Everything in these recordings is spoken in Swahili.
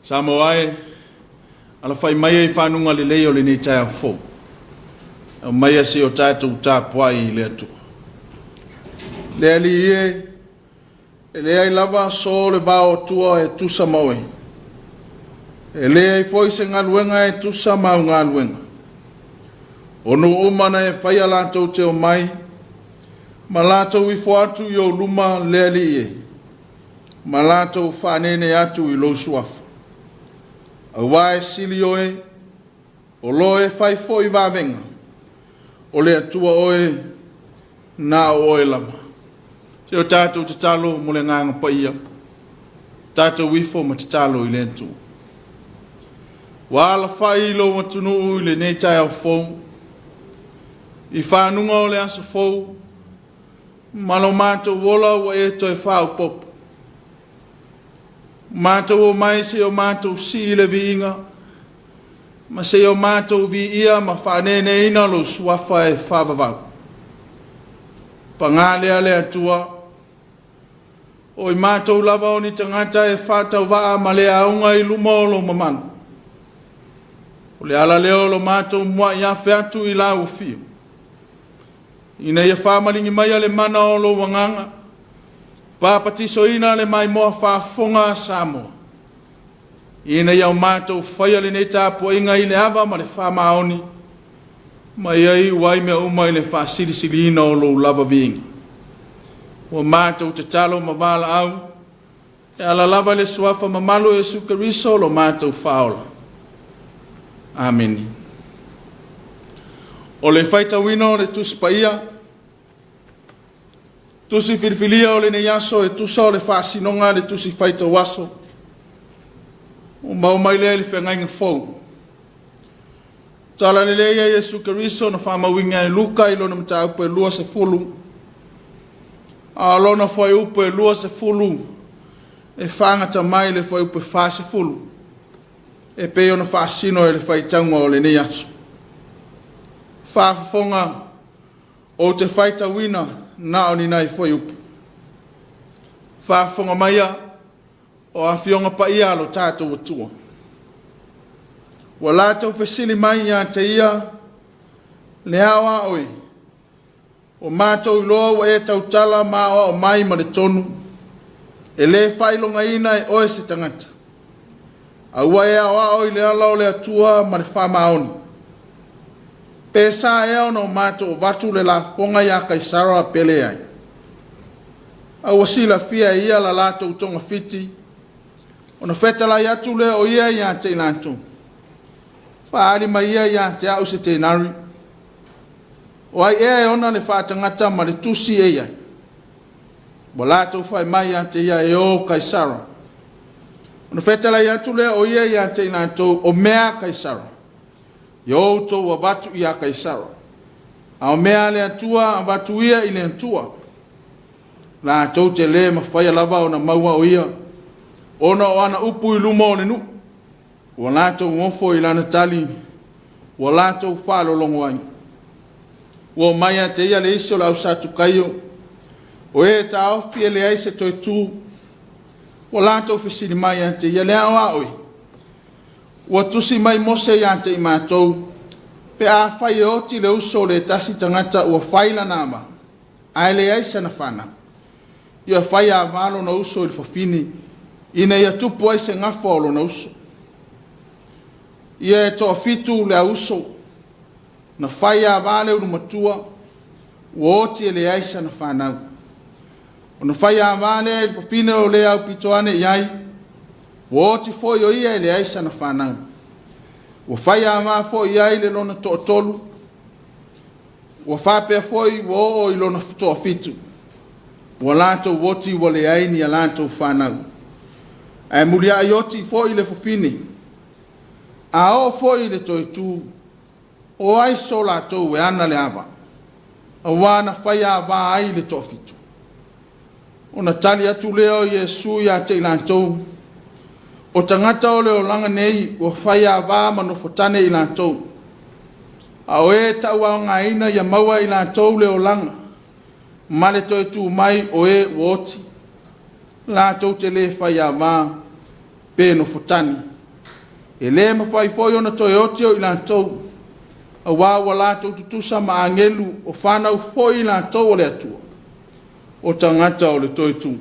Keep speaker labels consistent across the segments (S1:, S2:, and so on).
S1: Samoa ala fai mai e whanunga le leo le ni Taeao mai a si o tātou Tapua'iga le atu le ali e le ai lava so le vao tua e tusa maue e le ai foi se ngaluenga e tusa mau ngaluenga onu umana e whai a lātou te o mai ma lātou I fuatu I o luma le ali e ma lātou whanene atu I lo suafu a wae sili oe o lo e whai foi vavenga o le atua oe na oe lama se o tātou te talo mo le nganga paia tātou wifo ma te talo I le atu wala whai lo matunu I le nei Taeao I whanunga o le aso fou malo mātou wola wa e toi whao popo mātou o mai se o mātou si le viinga ma se o mātou vi ia ma whanene ina lo suafa e whavavau pangalea le atua o I mātou lava o ni tangata e whatau waa ma le aunga I luma o lo mamanu o le ala leo lo mātou mua ia whiatu I la ufio ina ia whamalingi mai ale mana o lo wanganga Papatiso ina le mai moa whaafonga Samoa. Ina iau mātou whaia le nei Tapua'iga I le awa ma le whamaoni. Mai ai wai mea uma I le whaasirisiri ina o lo lava vinga. Wa mātou te talo ma wala au. E ala lava le suafa ma malo e sukariso lo mātou whaola. Amen. O le whaita wino le tuspaia. Tusi filifilia o le ne yaso e tusa o le whaasinonga le tusi whaita waso. O mau mai lea le whengainga fau. Tala le lea Yesu Keriso na whamawinga e luka I lona mta upe lua se fulu. A lona whai upe lua se fulu. E whangata mai le whai upe wha se fulu. E peo na whaasino e le whaitangwa o le ne yaso. Whaafonga o te whaita wina na o ni nai foi upu. Whaafonga maia o a fionga pa ia alo tātou atua. Wa lātou pesili mai ia te ia le awa oi. O mātou loa wa e tautala maa o mai ma le tonu. E le whailonga ina e oe se tangata. A ua e awa oi le ala o le atua ma le whamaoni. Pesa e o no mātou watu le la ponga ia kaisara pele ai. A wasila fia ia la lātou tonga fiti. O na whetala iatu le o ia ia te ilantou. Whaari mai ia te au se te nari. O ai e ona le whaatangata ma le tusi e ia. Wa lātou whai mai ia te ia e o kaisara. O na whetala iatu le o ia te ilantou o mea kaisara. Yo to wa batu ia kaisara. Ao mea le atua a batu ia I le atua. La tau te le ma whaia lava o na maua o ia. Ona o ana upu I luma o le nu. Wa la tau ngofo I lana tali. Wa la tau whalo longo ai. Wa maia te ia le iso la usatu kaio. O e ta ofi le aise toi tu. Wa la tau fisiri maia te ia le awa oi. Wa tusi mai mose ia te I mātou. Pe a whai e oti le uso le tasi tangata ua whaila nama. Ai le aisa na whana. Ia whai a valo na uso I le whawhini. Ina ia tupu ai se ngafo alo na uso. Ia e toa fitu le a uso. Na whai a vale unu matua. Ua oti le aisa na whanau. O na whai a vale le whawhine o le au pitoane iai. Woti foi o ia le aisa na whanau. Wa whai a maa foi ia le lona toa tolu. Wa whapea foi wo o I lona toa fitu. Wa lātou woti wa le aini a lātou whanau. E mulia ioti foi le whapini. A o foi le toi tu. O ai so lātou e ana le awa. A wana whai a wa ai le toa fitu. O na tali atu leo Yesu ia te lātou. O tangata o leo langa nei, o whai a wā mano fotane I lātou. A o e tau a ngā ina ia maua I lātou leo langa. Male toi tu mai o e woti. Lātou te le whai a wā, pē no fotane. E le mawhaifoi ona toi otio I lantou. A wawa latou tutusa ma angelu o whanau foi I lantou o le atua. O tangata o le toi tu.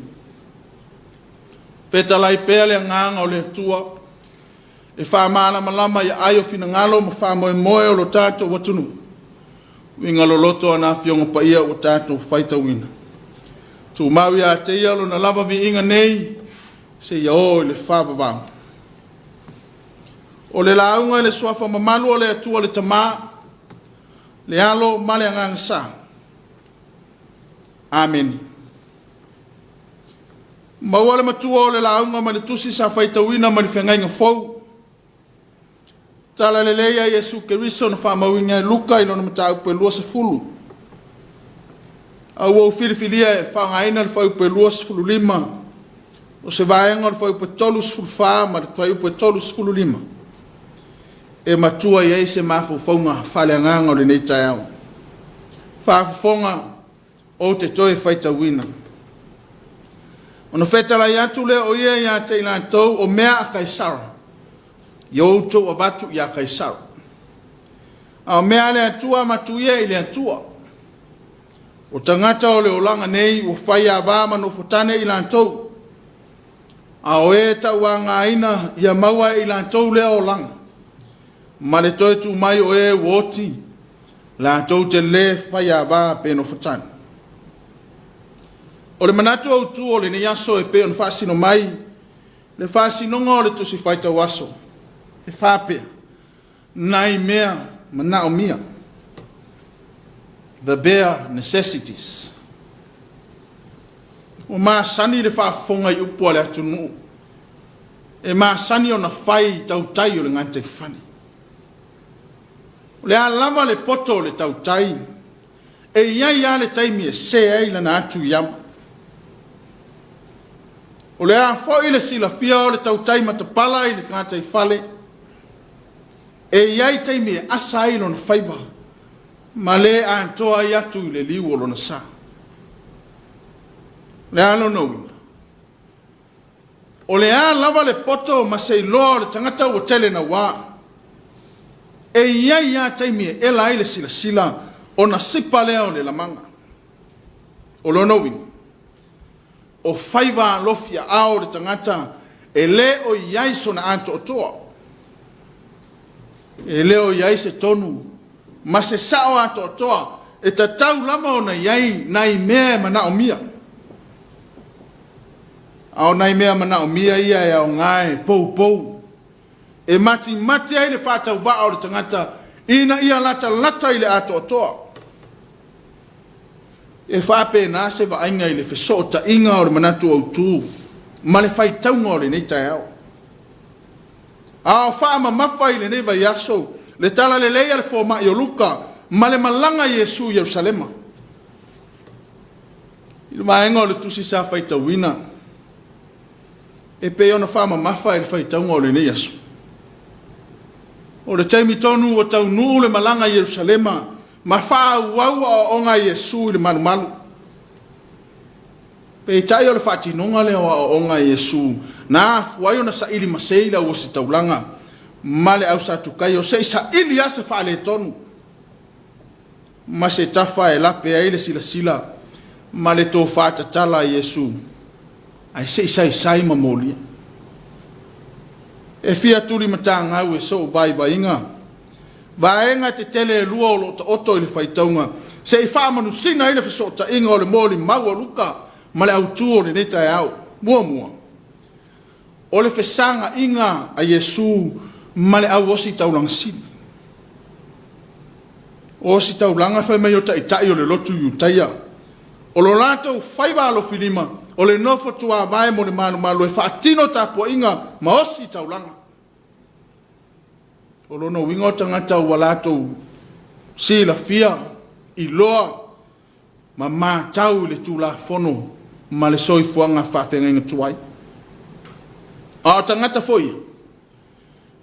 S1: Petalai pea le nganga o le atua. E whamana malama I aio fina ngalo ma whamoe moe o lo tātou watunu. Winga lo loto ana fionga pa ia o tātou whaita wina. Tu maui a te ia lo na lava vi inga nei, se ia o le whawawang. O le launga le swafa mamalu o le atua le tama, le alo male angang sa. Amen. Maua le matua o le launga ma le tusi sa whaita wina ma le whengainga fau. Tala le leia Yesu Keriso na whamauinga luka ilo na matau pe lua se fulu. Au au filifilia e whangaina le whau pe lua se fulu lima. O se vaenga le whau pe tolu se fulu wha ma le whau pe tolu se fulu lima. E matua i eise mafu whaunga whale anganga o le nei Taeao. Whafufonga o te toi whaita wina. Ono whetala i atu le o ia i a te ilantou o mea a kaisara. Youto a vatu ia kaisara. A mea le atua matuia I le atua. O tangata o le olanga nei o whai a vama no futane I lantou. A o e tau a ngā ina ia maua I lantou le olanga. Ma le toi tu mai o e woti. Lantou te le whai a vama pe no futane. O le manatu au tu o le ne yaso e pe on whasino mai. Le whasinonga o le tusi whaita waso. E whape, nai mea manao mia. The bare necessities. O maa sani le whaafonga I upua le atunu. E maa sani o na whai tautai o le ngante whani. O le a lava le poto o le tautai. E iai a le taimi e se ei lana atu iam. O le a fo I le sila fia o le tautai matapala I le ngante whale. E iai taimi e asa I lona whaiva. Ma le a antoa I atu I le liu o lona sa. Le alo no. O le a lava le poto ma se iloa le tangata o tele na wā. E iai a taimi e ela I le sila sila o na sipa lea o le lamanga. O lono wing. O whaiva lofia ao le tangata e le o iai so na anto o toa. E leo iai se tonu, ma se sao ato toa, e ta tau lama o na iai nai mea mana o mia. Ao nai mea mana o mia ia e ao ngae, pou pou. E mati ai le whātau waa o le tangata, ina ia lata I le ato toa. E whape nā se wa ainga I le whesota inga o le manatu au tū, ma le whai taunga o le nei Taeao. A whaama mawhai le neva yaso, le tala le leia le fōma I o luka, ma le malanga Yesu Yerusalema. I le maenga o le tusi sa whaita wina. E pe ona whaama mawhai le whaitaunga o le nei yaso. O le taimi tonu o tau nuu le malanga Yerusalema, ma whaa uaua o onga Yesu I le manumalu. Pe tai o le whaatinonga le o onga Yesu, na fuai o na sa ili maseila o se taulanga, ma le au sa tukai o se sa ili ase wha le tonu. Ma se tafa e lape aile sila sila, ma le tō whaatatala Yesu, ai se sai mamolia. E fia tuli mata ngau e so vai inga. Vaenga te tele e lua o lo ta oto I le whaitaunga, se I whaamanu sina I le whesota inga o le mōli maua luka, ma le autu o le ne Taeao, mua. O le whesanga inga a Yesu, ma le au osi taulanga sini. O si taulanga whai mai o tai o le lotu yu taia. O lo lato whaiva alo filima, o le nofo tua vai mo le malu e whaatino Tapua'iga ma osi taulanga. O lo no wingo tangata ua lato si la fia, I loa, ma mātau le tūla fono, ma le soifuanga whawhenga inga tuai. A tangata foi.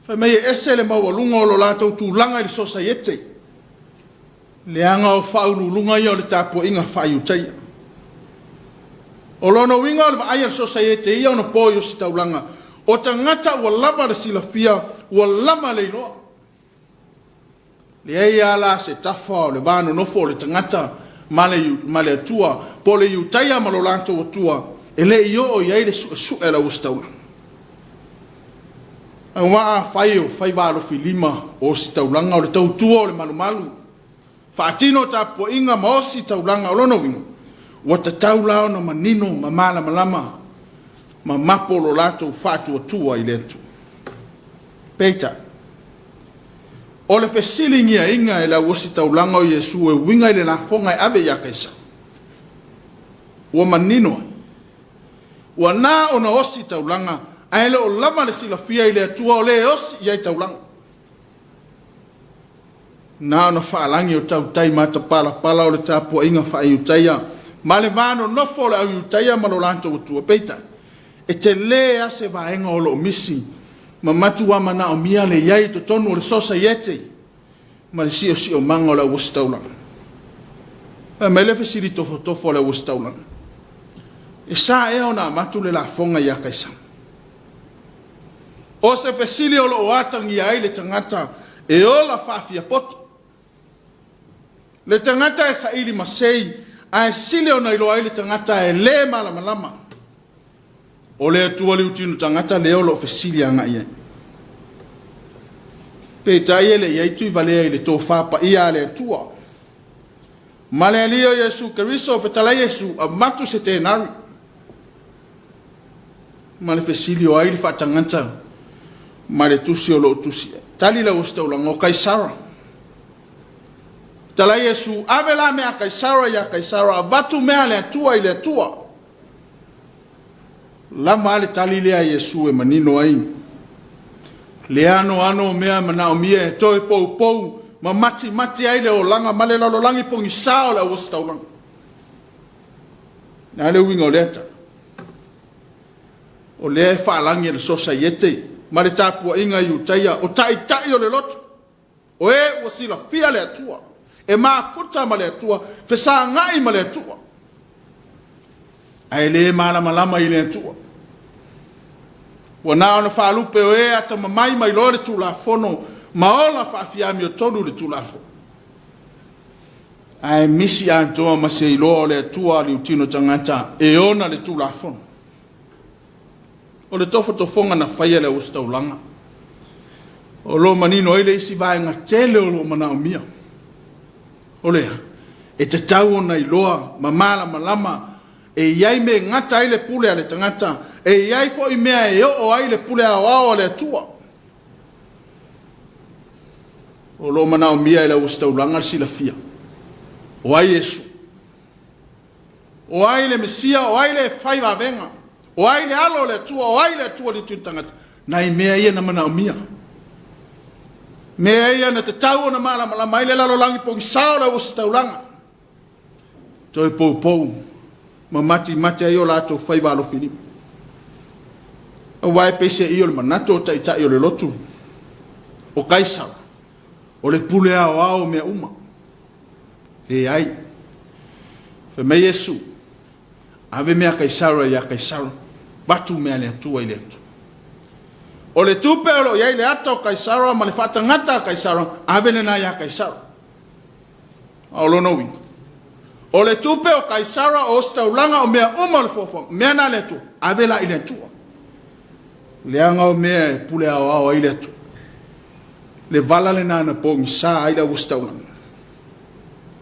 S1: Whai mai ese le maua lunga o lo lato tūlanga I le society. Le anga o whauru lunga I o le Tapua'iga whaiutai. O lono winga o le vaaya le society I o na poi o si taulanga. O tangata ua lava le silafia, ua lama le iloa. Le ai ala se tafa o le vano nofo o le tangata ma le atua, po le iutaia ma lo lanto atua, e le io o iai le su e la ustaula. A waa fai valo filima o si taulanga o le tautua o le malu. Faatino Tapua'iga ma o si taulanga o lono winga. Wa tatau lao na manino ma mala malama ma mapo lo lato fatu atua i le atu. Peita. O le fesilingi a inga e la o si taulanga o Yesu e winga i le nafonga e ave ya kaisa. Wa manino. Wa na o na o si taulanga aile o lama le silafia i le atua o le osi i ai taulanga. Na ona whaalangi o tau tai mata pala o le Tapua'iga whaaiutaia. Ma le vano nofo le aiutaia ma lo lanto atua peita. E te le ase vaenga o lo misi. Ma matua mana o mia le iai to tonu o le sosa iete. Ma le si o manga o le awustaulang. E me le fesiri tofo o le awustaulang. E sa e ona matu le la fonga ia kaisa. O se fesili o lo oatang ia ai le tangata e o la fafia poto. Le tangata e sa ili masei a e sili o na ilo ai le tangata e le malama. O le atua li utinu tangata le o lo fesili anga ia. Pe tai ele ia itu i valea i le tō whapa ia le atua. Ma le alio Yesu Keriso pe tala Yesu a matu se te nari. Ma le fesili o ai le whatangata ma le tusi o lo tusi. Tali la ustaulang o Kaisara. Tala Yesu avela mea Kaisara ya Kaisara a batu mea le atua i le atua. Lama ale tali lea Yesu e manino ai. Le ano mea mana o mia e toi pou ma mati ai le o langa ma le lalo langi pongi sao le ustaulang. Na le winga o leta. O le whaalangi e le sosa iete. Ma le Tapua'iga iutaia o tai o le lotu. O e wasila pia le atua. E maa futa ma le atua. Fesa ngai ma le atua. Ai le malama i le atua. Wa na ona whaalupe o e ata mamai mai lo le tulafono. Ma ola whaafiami o tonu le tulafono. Ai misi antoa ma se ilo le atua li utino tangata. E ona le tulafono. O le tofonga na whaia le ustaulanga. O lo manino ele isi vaenga tele o lo mana o mia. O lea, e te tau o na iloa, mamala malama, e iai me ngata ai le pule a le tangata, e iai fo i mea e o ai le pule a wao le atua. O lo mana o mia ele ustaulanga sila fia. O ai Yesu. O ai le Mesia, o ai le whaiva venga. O ai le alo le tua, o ai le tua li tuitangata. Nai mea ia na mana o mia. Mea ia na te tau na malama mai le lalo langi pongi sao la usi taulanga. Toi pou. Ma mati ai o lato fai valo filimu. O wai pese i o le manato o tai o le lotu. O kaisa. O le pule ao mea uma. E ai. Fe me Yesu. Ave mea Kaisara ya Kaisara. Batu mea le atua i le atu. O le tupe o lo iai le ata o Kaisara ma le whatangata Kaisara. Ave le na ya Kaisara. O lo no winga. O le tupe o Kaisara o staulanga o mea uma le fofong. Mea na le atu. Ave la i le atua. Le anga o mea pule ao i le atu. Le vala le nana pongi sa ai la ustaulanga.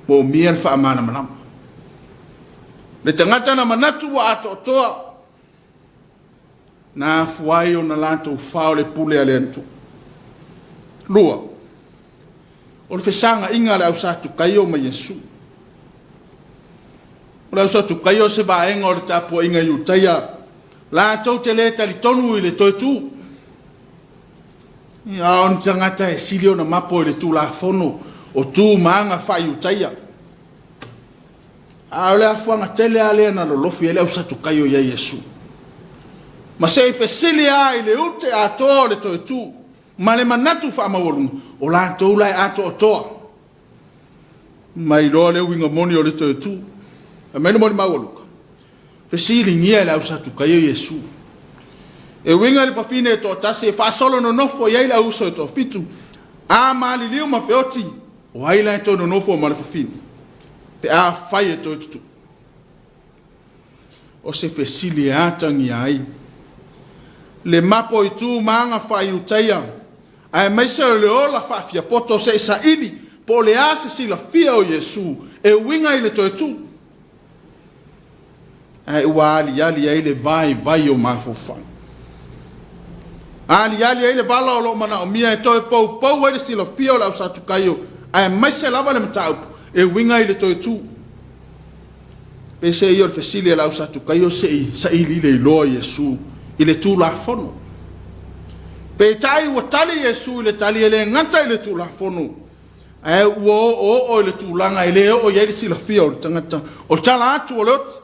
S1: Mo mea le whaamana manama. Le tangata na manatu wa ato toa. Na fuai o na lanto fao le pule ale antu. Lua. O le fesanga inga le ausatu kaio ma Yesu. O le ausatu kaio se vaenga o le Tapua'iga iutaia. La tau te le tali tonu i le toitu. Ia on tangata e silio na mapo i le tu la fono. O tu maanga fa iutaia. A ole afuanga tele ale na lolofi ele ausatu kaio ya Yesu. Ma se fesili ai le ute ato le toitu. Ma le manatu fa mawolunga. O la toulai ato otoa. Ma ilo le winga moni o le toitu. A mele moni mawoluka. Fesili ngia ele ausatu kaio Yesu. e winga le papine to tasi fa solo no nofo ia ila uso to pitu a mali liu ma peoti o aila to no nofo ma le papine pe a fai to tu o se fesili atangi ai le mapo i tu manga fai utaia ai mai se le ola fa fia poto se sa ili po le ase si la fia o Yesu e winga ile to tu ai wali ali ai le vai o mafofa ali ai le vala o lo mana o mia e to po e si la fia o sa tu kaio ai mai se lava le mtau e winga ile to tu pe se io fesili la sa tu kaio se sa ili le lo Yesu ile tu la fono pe tai wa tali Yesu ile tali ele ngata ile tu la fono ai o ile tu langa ile o ye si la fia o tangata o tala atu o lot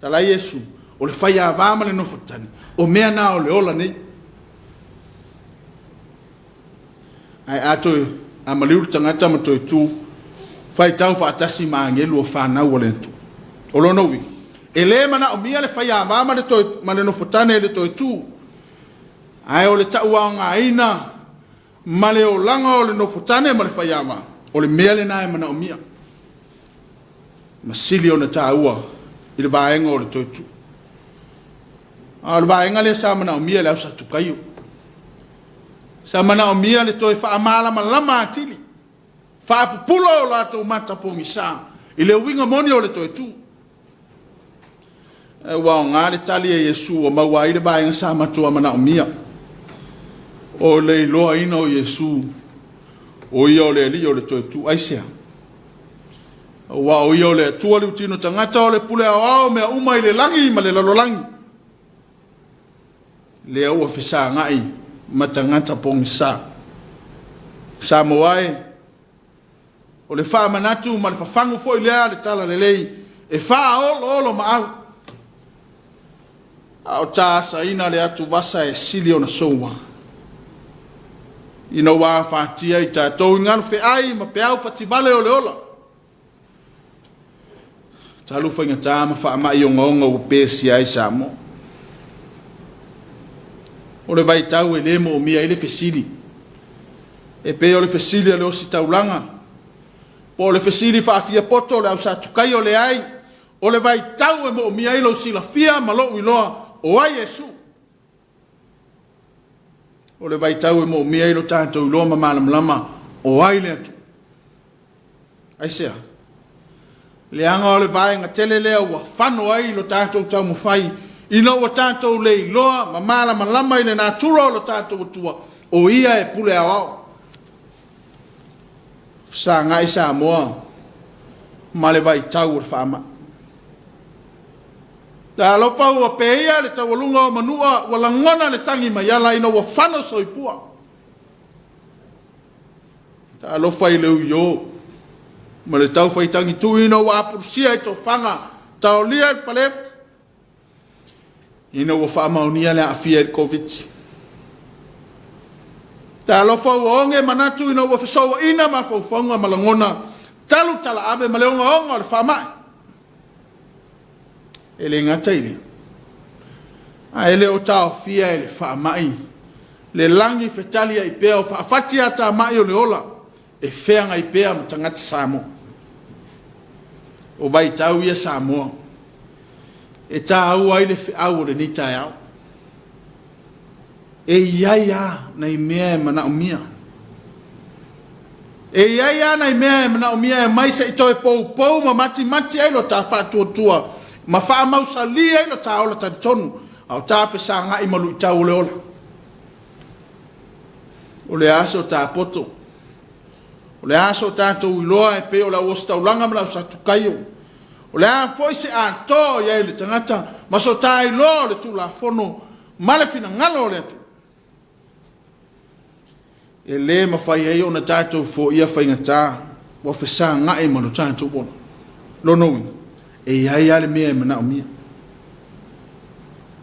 S1: tala Yesu o le faya vama le no fotani o mea na o le ola nei ai ato a maliu tangata mato tu fai tau fa atasi ma ngelu o fa na o le tu o lo no wi ele mana o mia le faya vama le to ma le no fotani le to tu ai o le taua nga ina ma le o langa o le no fotani ma le faya ma o le mea le na mana o mia ma sili o na taua ile vaenga o le to tu al vaenga le sa mana o mia le sa tu kaio sa mana o mia le to fa amala malama atili fa pupulo la to mata po misa ile winga moni o le to tu e wa nga le tali e Yesu o mawa ile vaenga sa matua mana o mia o le lo ina o Yesu o yo le li o le to tu aisia wa o yo le tua le tino tangata o le pule ao me uma ile langi ma le lololangi le o fisa ngai matangata pong sa Samoa o le fa manatu ma le fafangu fo ile le tala le lei e fa o ma au ta sa ina le atu wasa e silio na soa ino wa fa tia i ta to ngal fe ai ma pe au pati vale o le ola talu fa ngata ma fa ma yo ngonga o pesi ai Samoa o le vai tau e le mo mia ile fesili e pe o le fesili le o si taulanga po le fesili fa fia poto le au sa tukai o le ai o le vai tau e mo mia ile o si la fia ma lo iloa o ai Yesu o le vai tau e mo mia ile o tanto iloa ma malam o ai le atu ai sea le anga o le vai ngatele le o fano ai lo tanto tau mo fai ino wa tanto le loa ma mala malama ile na turo lo tanto tua o ia e pule ao sa ngai Samoa male vai tau fama da lo pa o pe ia le tawalunga o manua wala ngona le tangi mai ala ino wa fano soipua da lo fai le yo male tau fai tangi tu ino wa pursia to fanga tau lia pale ina wa fa maunia le afia covid ta lo fa onge manatu ina wa so ina ma fa fonga malangona talu tala ave malonga onga le fa ma ele ngata ile a ele o ta afia ele fa mai le langi fetalia i pe fa fatia ta mai o le ola e fea i pe am tangata Samoa o vai tau ia Samoa e tāu ai le whiau le ni Taeao e iaia nei mea e mana o mia e iaia nei mea e mana o mia e mai se i toi pou ma mati ai lo tā whātua ma wha mausali ai lo tā ola tani tonu au tā whesa ngai malu i tau le ola o le aso tā poto o le aso tātou iloa e pe o la osta ulanga mala sa tukaio o le a foi se a to ia le tangata ma so tai lo le tu la fono male fina ngalo le tu e le ma fai ai ona tatou fo ia fai ngata wa fesa ngai ma lo tatou bona lo no e ia le mea mana o mia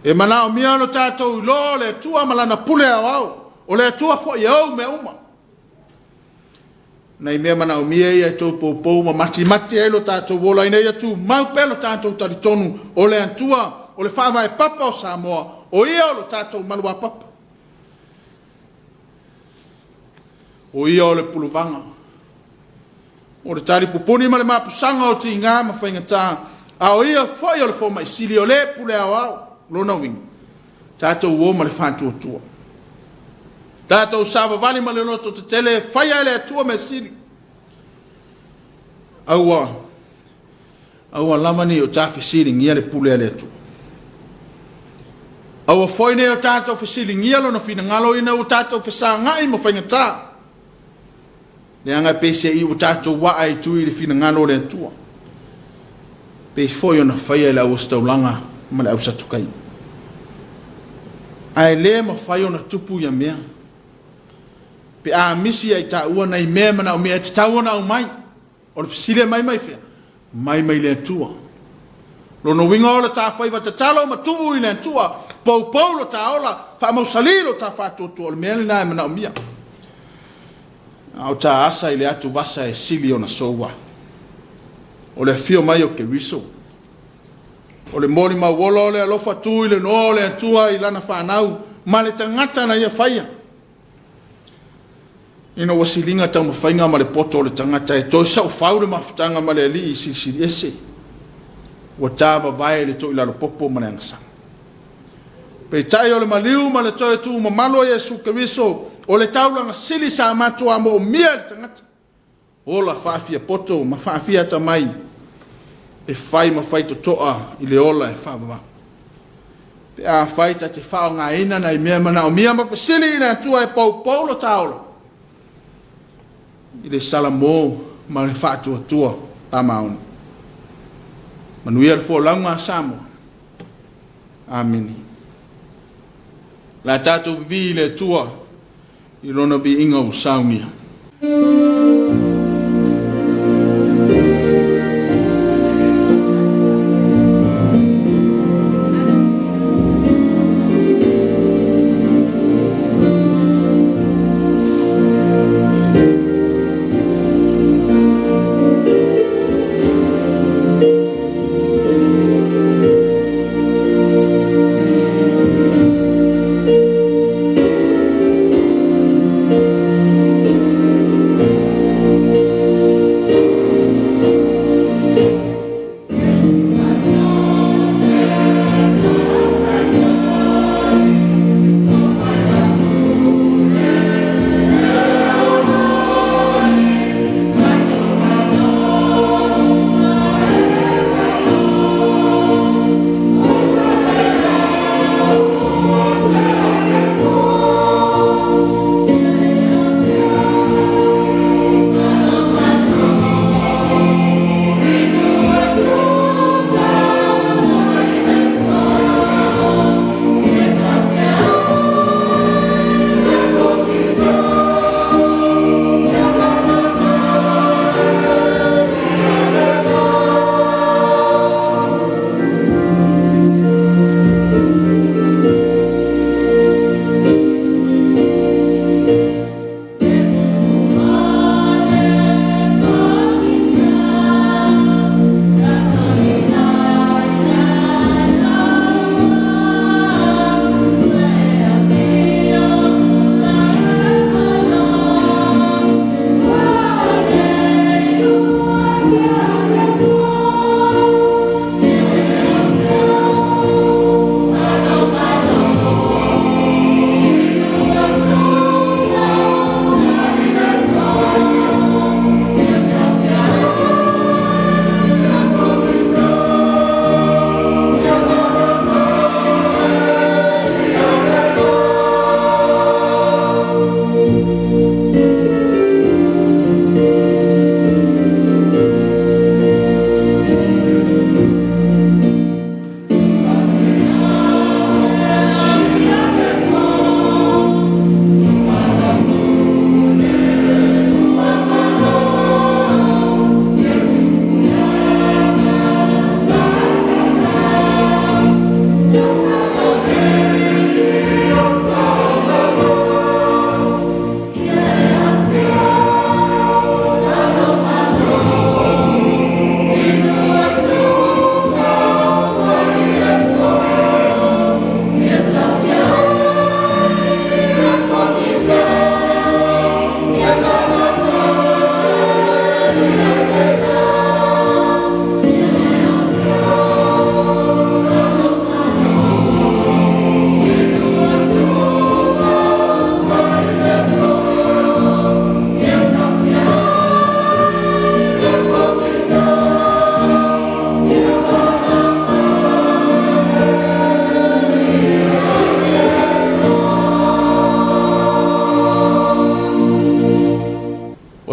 S1: e mana o mia lo tatou lo le tu amala na pule ao o le tu fo ia o me uma nei mea mana o mia ia tō pōpō ma mati e lo tātou wola ina ia tū mau pelo tātou tari tonu o le antua o le whaama e papa o Samoa o ia o lo tātou malua papa. O ia o le puluvanga. O le tari pupuni ma le mapusanga o ti ngā ma whaingatā. A o ia whai o le fo mai sili o le pule au lona wingi. Tātou uo ma le whantua tua. Tātou sāwa vali ma le loto te tele whai ai le atua me sili. Aua lamani o tāwhi sili ngia le pule le atua. Aua whaine o tātou whisili ngia lo na whina ngalo ina o tātou whisā ngai ma whaingatā. Le anga pese i o tātou wa ai tui le whina ngalo le atua. Pe foi ona whai ai la o staulanga ma le au satukai. Ai le ma whai ona tupu ia mea. Pe a misi ai tā ua nei mea mana o mea te tau ona au mai. O le whisile mai whea. Mai le atua. Lono winga o le tā whaiva te talo ma tuu i le atua. Pau lo tā ola. Wha mau salilo tā whātua o le mea le nai mana o mea. Au tā asa i le atu vasa e sili ona soua. O le fio mai o ke riso. O le mori mauolo o le alofa tū i le no le atua i lana whanau. Ma le tangata na ia whaia. Ina wasilinga tau mawhainga ma le poto o le tangata e toi sau whau le mawhutanga ma le ali i siri ese. Wa tāwa vai le toi lalo popo ma le angasanga. Pe tai o le maliu ma le toi tū ma malo Yesu Keriso o le taulanga sili sa matua mo o mia le tangata. O la whaafia poto ma whaafia ta mai. E whai ma whai to toa i le ola e whaavawa. Pe a whai ta te whao ngā ina na i mea mana o mia ma pasili ina tua e pau paulo taola. I le salamo ma le whātua tua a mauna. Manuia le fōlaunga Samoa. Amini. La tātou vi le tua i rona vi inga o saunia.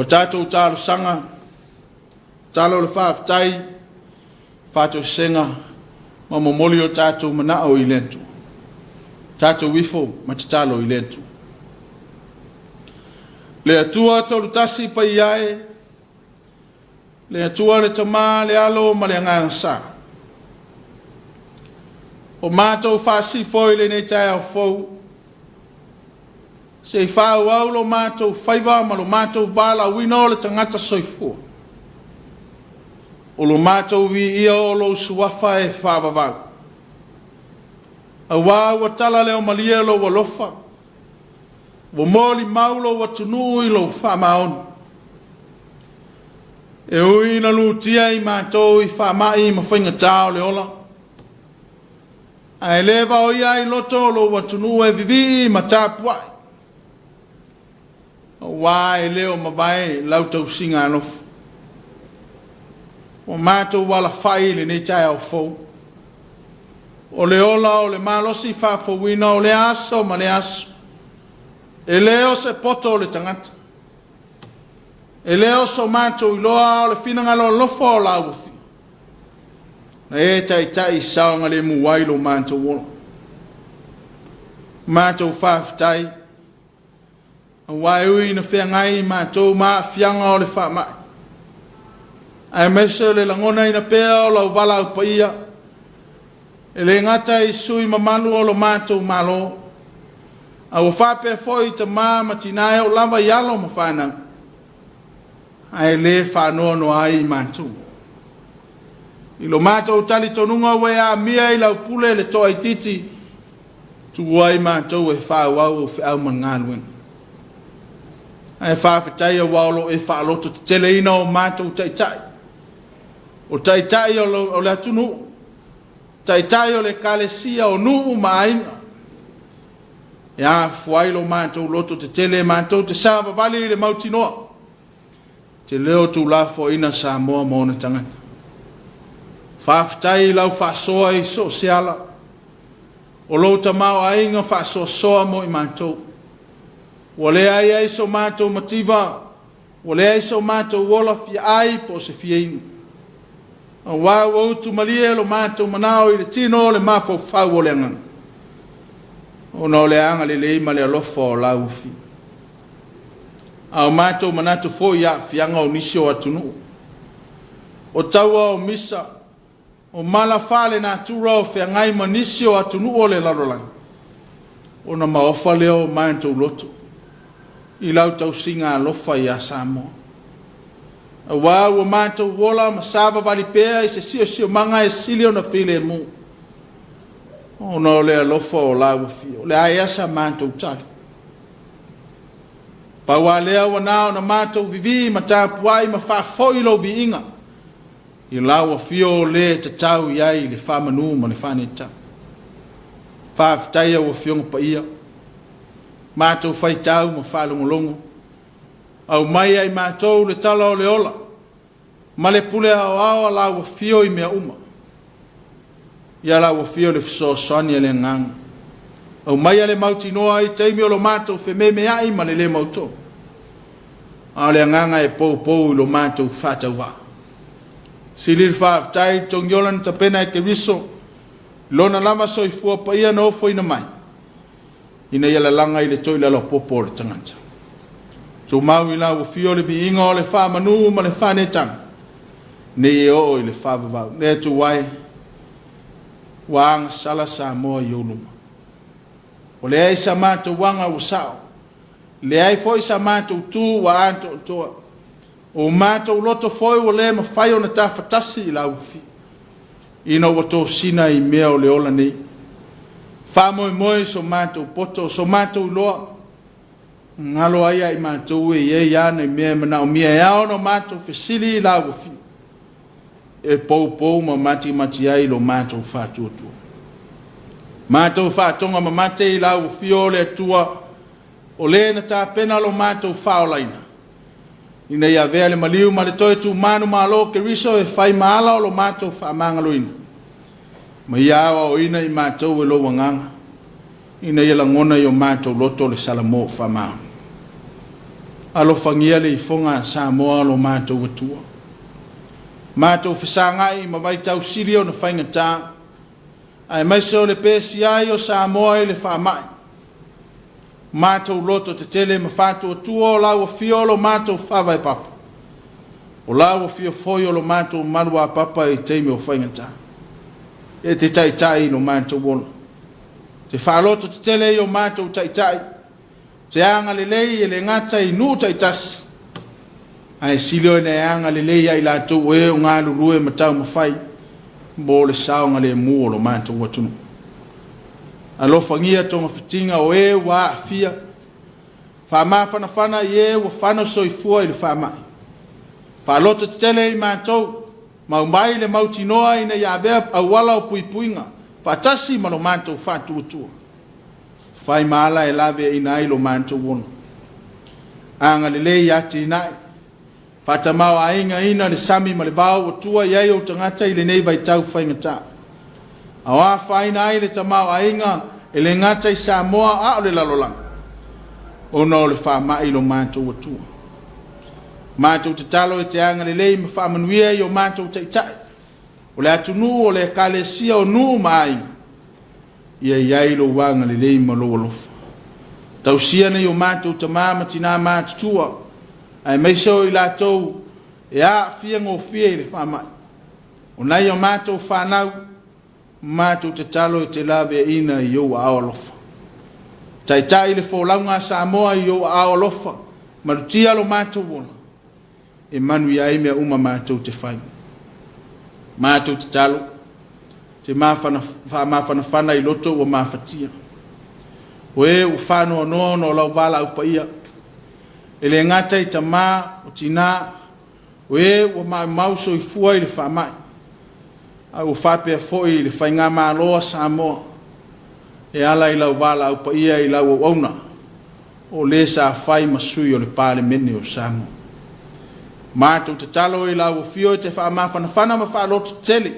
S1: O tātou tālo sanga, tālo le whaafitai, whātou senga, ma momoli o tātou manao I lentu. Tātou wifo, ma te tālo I lentu. Le atua tolu tasi pa iae, le atua le tamā le alo ma le angangasa. O mātou whaasi foi le nei Taeao fou, se whau au lo mātou whaiva ma lo mātou bala wino le tangata soifua. O lo mātou vi ia o lo suafa e whaavavau. A wā tala leo malia lo walofa. Wa moli maulo wa tunui lo whamaon. E ui na lutia I mātou I whamai ma whainga tāo le ola. A eleva o ia I loto lo wa tunui e vivi ma Tapua'iga. Wā e leo ma vai lautau singa anofu. O mātou wala whai le nei Taeao fou. O le ola o le malosi whafowina o le aso ma le aso. E leo se poto o le tangata. E leo so mātou iloa o le whinangalo lofo o la uwhi. Na e tai saonga le muwailo mātou ola. Mātou whaafitai. Wai ui na whea ngai mātou maa whianga o le whamai. Ai mese le langona ina pēa o lau wala upa ia. E le ngata I sui mamalu o lo mātou malo. A o whape foi ta ma tinae o lava yalo ma whanau. Ai le whanoa no ai mātou. I lo mātou tali tonunga we a mia I lau pule le toa I titi. Tu ai mātou e whau au au mangaluenga. Ai whawhitai a waulo e whaaloto te teleina o mātou taitai. O taitai o le atunu. Taitai o le kalesia o nuu maaina. E a fuailo mātou loto te tele mātou te sāwa vali le mautinoa. Te leo tu lafo ina Samoa mōna tangata. Whawhitai lau whasoa I so seala. O louta mau ainga whasoa soa mo I mātou. Wale ai so mātou mativa, wale ai so mātou wola fia ai po se fia inu. A wā wautu malie lo mātou manao I le tino le mafo whau o le anganga. O no le anga le leima le alofa o la ufi. A o mātou manatu fo ia fianga o nisio atunu. O taua o misa, o mala fale na tura o fiangai ma nisio atunu o le larolang. O na maofa leo mātou loto. I lau tau singa alofa I a Samoa. A wā ua mātou wola ma sāwa wali pēa I se sio manga e silio na while mu. O no le alofa o la wafi, o le aiasa mātou tali. Pa wā lea wanao na mātou vivi ma Tapua'iga ma whafoilo vi inga. I la wafi o le te tau iai le whamanu ma le whaneta. Whawhitaia wafionga pa ia. Mātou whai tau ma whalongolongo. Au mai ai mātou le tala o le ola. Ma le pule au awa la wafio I mea uma. Ia la wafio le fisoasani le ngang. Au mai ale mautinoa I teimi o lo mātou whememe ai ma le mautou. A le nganga e pou lo mātou whatau wā. Silir whaafitai tong yolan tapena e ke riso. Lona lama soifua pa ia no fo ina mai. Ina ia langa I le toila lo popo le tangata. Tu mau I la wafio le vi inga o le whamanu ma le whanetanga. Ne e o I le whavavau. Ne tu wai. Wang sala Samoa I oluma. O le ai sa mātou wanga o sao. Le ai foi sa mātou tū wa anto toa. O mātou loto foi o le ma whai o na ta fatasi I la ufi. Ina o to sina I mea o le ola nei. Whamoe so mātou poto, so mātou loa. Ngalo ai ai mātou e ia ana I mea mana o mea ao no mātou fesili I la ufi. E pou ma mati ai lo mātou whātuatua. Mātou whātonga ma mate I la ufi o le atua. O le na tā pena lo mātou whaolaina. Ina ia vea le maliu ma le toi tu manu malo ke riso e whai maala o lo mātou whaamangaloina. Ma ia awa o ina I mātou e lo wanganga. Ina ia langona I o mātou loto le salamo whamau. alo fangia le ifonga Samoa lo mātou watua. Mātou whesangai ma vai tau siri o na whaingata, ai maise o le pēsi ai o Samoa i le whaamai. Mātou loto te tele ma whātou atua o lau a fiolo mātou whawai papa. O lau a fio foi o lo mātou marua papa i teime o whaingata. E te tai no mātou wona. Te whaloto te tele i o mātou tai. Te anga le lei e le ngata i nu tai tasi. Ai silio ne anga le lei ai lātou e o ngā lurue matau mawhai. Mo le saonga le mua lo mātou watunu. Alofa ngia tonga fitinga o e wa afia. Whamawhanawhana i e wa whana soifua i le whamai. Whaloto te tele i mātou. Maumai le mautinoa ina ia vea au wala o puipuinga. Whatasi ma lo mātou whātua tua. Whai maala e lawe ina ai lo mātou wona. Anga le lei ati inai. Whatamau a inga ina le sami ma le vau o tua iai o tangata i le nei vai tau whaingata. Awa whaina ai le tamau a inga e le ngata i Samoa a o le lalolang. Ono le whamai lo mātou o tua. Mātou te talo e te anga le lei me whamanuia i o mātou taitai. O le atunu o le kalesia o nu mai. Ia iai lo wanga le lei ma lo alofa. Tausia nei o mātou tamama tina mātutua. Ai meiso i lātou e a fia ngō fia i le whamai. O nei o mātou whanau, mātou te talo e te lawe ina i o a alofa. Taitai le wholaunga Samoa i o a alofa. Marutia lo mātou wona. E manu ia e mea uma mātou te whai. Mātou te talo, te mawhana i loto o mawhatia. O e u whanua noa no lau wala upa ia. E le ngata i ta mā o tina, o e u mauso i fua i le whamai. A u whapea foi i le whainga mā loa Samoa. E ala i lau wala upa ia i lau o auna. O le sa whai masui o le pāle mene o Samoa. Mātou te talo i lau o fio te whaamawhanawhana ma whaaloto tele.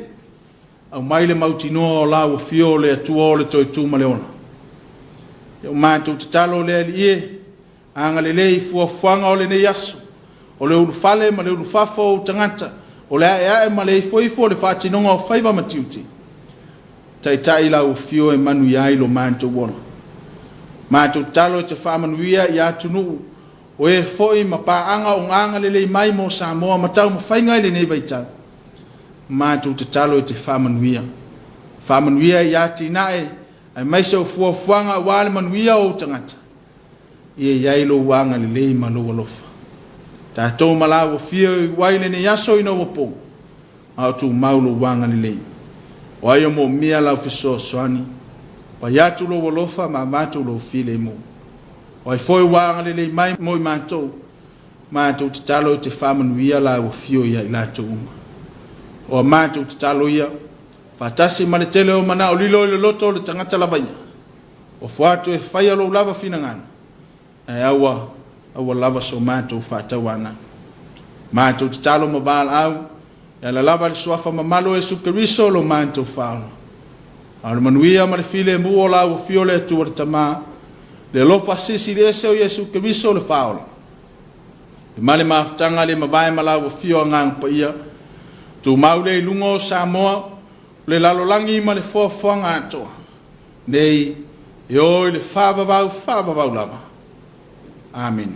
S1: Au mai le mautinoa o lau o fio le atua o le toi tūma leona. Iau mātou te talo le ali e, anga le lei fuafuanga o le nei aso. O le urufale ma le urufafo o tangata. O le ae ma le ifoifo le whātinonga o whaiva matiuti. Tai lau o fio e manu iai lo mātou wona. Mātou te talo te whaamanuia i atunu o e foi ma paanga o nganga lele mai mo Samoa matau ma whainga le nei vaitau. Mātou te talo e te whamanuia. Whamanuia i ati nae, ai maisa o fuafuanga wale manuia o tangata. Ie iai lo wanga lele ma lo alofa. Tātou malawa fio i waile ne yaso i no wapo. Au tu maulo wanga lele. O aio mo mia lau fiso soani. Pa yatu lo alofa ma mātou lo file mo. O ai foi wanga lele mai moi mātou. Mātou te talo te whamanuia la o fio ia i lātou uma. O mātou te talo ia. Whatasi ma le tele o mana o lilo i le loto le tangata lavaia. O fuatu e whaia lo lava finangana. E aua lava so mātou whatau ana. Mātou te talo ma wāla au. E la lava le suafa ma malo e sukeriso lo mātou whaona. A le manuia ma le file mu o la o fio le atua le tamaa. Le lofa sisi le ese o Yesu Keriso le whaola. Le male maafutanga le mawai malawa fio ngang pa ia. Tu maule i lungo Samoa, le lalolangi ma le fuafuanga atoa. Nei, e oi le whavavau lava. Amen.